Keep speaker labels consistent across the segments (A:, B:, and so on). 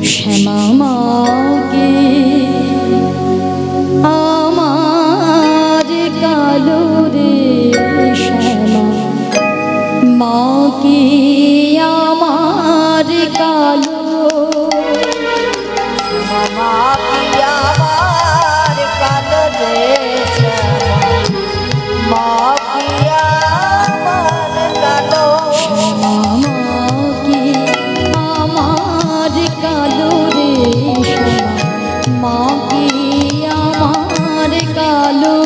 A: শ্যামা মাকে আমার কালো রে শ্যামা মাকে আমার কালো
B: মাকে আমার কালো রে মাকে আমার কালো
A: শ্যামা মাকে আমার কালো রে শ্যামা মাকে আমার কালো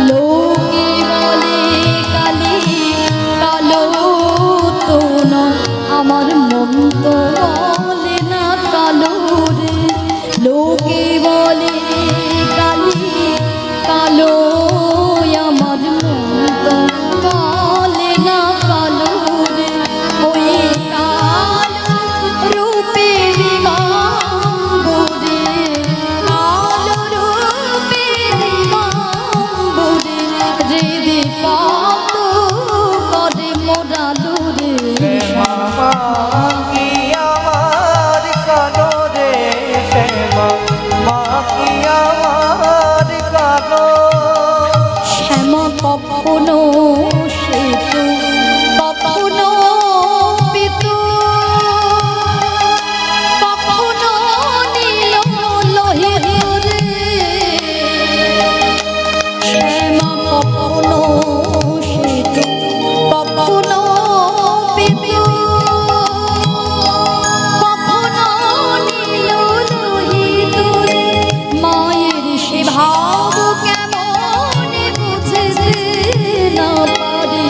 A: লোকে বলে কালি কালো তো না আমার মন তো বলে না কালো রে লোকে বলে কালি কালো আমার মন তো বলে না কালো রে ওই কালো রূপে বিমাম্বরে কালো রূপে বিমাম্বরে হৃদে পাপ করে মোরালো রে
B: মাকে আমার কালো রে মাকে আমার কালো
A: শ্যামা কখনো সেতু কখনো পিতু কখনো নীল লোহিত রে শ্যামা কখনো সেতু কখনো পিতু কখনো নীল লোহিত রে মায়ের সে ভাব কেমন বুঝতে না পারে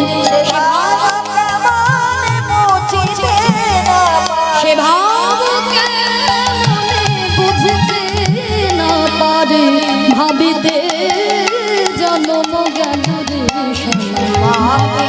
A: সে ভাব কেমন বুঝতে না পারে ভাবিতে জন্ম গেল রে শ্যামা
B: মাকে